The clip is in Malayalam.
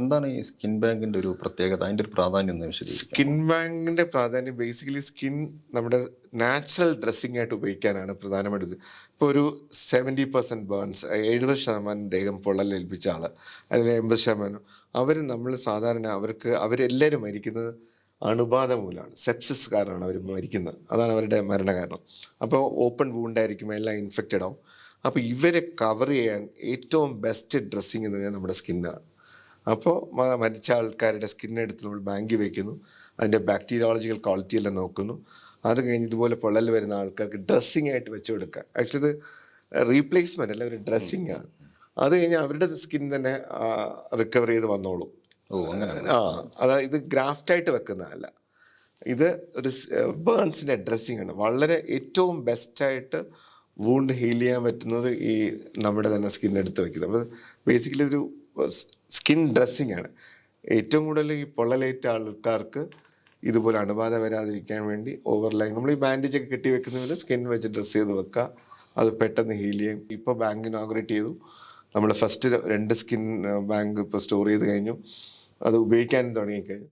എന്താണ് ഈ സ്കിൻ ബാങ്കിന്റെ ഒരു പ്രത്യേകത? അതിന്റെ ഒരു പ്രാധാന്യം ഒന്ന് വിശദീകരിക്കാമോ? സ്കിൻ ബാങ്കിന്റെ പ്രാധാന്യം ബേസിക്കലി സ്കിൻ നമ്മുടെ നാച്ചുറൽ ഡ്രസ്സിംഗ് ആയിട്ട് ഉപയോഗിക്കാനാണ് പ്രധാനമായിട്ട്. ഇപ്പോൾ ഒരു 70% ബേൺസ്, 70% ദേഹം പൊള്ളലേൽപ്പിച്ച ആള്, അല്ലെങ്കിൽ 80%, നമ്മൾ സാധാരണ അവരെല്ലാവരും മരിക്കുന്നത് അണുബാധ മൂലമാണ്. സെപ്സിസ് കാരണമാണ് അവർ മരിക്കുന്നത്. അതാണ് അവരുടെ മരണകാരണം. അപ്പോൾ ഓപ്പൺ വൂണ്ടായിരിക്കും, എല്ലാം ഇൻഫെക്റ്റഡ് ആവും. അപ്പോൾ ഇവരെ കവർ ചെയ്യാൻ ഏറ്റവും ബെസ്റ്റ് ഡ്രസ്സിങ് എന്ന് പറഞ്ഞാൽ നമ്മുടെ സ്കിന്നാണ്. അപ്പോൾ മരിച്ച ആൾക്കാരുടെ സ്കിന്നെടുത്ത് നമ്മൾ ബാങ്കിൽ വയ്ക്കുന്നു, അതിൻ്റെ ബാക്ടീരിയോളജിക്കൽ ക്വാളിറ്റി എല്ലാം നോക്കുന്നു. അത് കഴിഞ്ഞ് ഇതുപോലെ പൊള്ളൽ വരുന്ന ആൾക്കാർക്ക് ഡ്രസ്സിങ് ആയിട്ട് വെച്ച് കൊടുക്കുക. ആക്ച്വലി ഇത് റീപ്ലേസ്മെൻ്റ് അല്ല, ഒരു ഡ്രസ്സിങ് ആണ്. അത് കഴിഞ്ഞ് അവരുടെ സ്കിൻ തന്നെ റിക്കവർ ചെയ്ത് വന്നോളും. അതായത് ഇത് ഗ്രാഫ്റ്റായിട്ട് വെക്കുന്നതല്ല, ഇത് ഒരു ബേൺസിൻ്റെ ഡ്രസ്സിങ് ആണ്. വളരെ ഏറ്റവും ബെസ്റ്റായിട്ട് വൂണ്ട് ഹീൽ ചെയ്യാൻ പറ്റുന്നത് ഈ നമ്മുടെ തന്നെ സ്കിൻ എടുത്ത് വെക്കുന്നത്. അപ്പോൾ ബേസിക്കലി ഒരു സ്കിൻ ഡ്രസ്സിങ് ആണ്. ഏറ്റവും കൂടുതൽ ഈ പൊള്ളലേറ്റ ആൾക്കാർക്ക് ഇതുപോലെ അണുബാധ വരാതിരിക്കാൻ വേണ്ടി ഓവർലൈൻ നമ്മൾ ഈ ബാൻഡേജ് ഒക്കെ കെട്ടി വെക്കുന്നതിൽ സ്കിൻ വെച്ച് ഡ്രസ്സ് ചെയ്ത് വെക്കുക. അത് പെട്ടെന്ന് ഹീൽ ചെയ്യും. ഇപ്പോൾ ബാങ്ക് ഇനോഗ്രേറ്റ് ചെയ്തു. നമ്മൾ ഫസ്റ്റ് 2 സ്കിൻ ബാങ്ക് ഇപ്പോൾ സ്റ്റോർ ചെയ്ത് കഴിഞ്ഞു. അത് ഉപയോഗിക്കാനും തുടങ്ങിക്കഴിഞ്ഞു.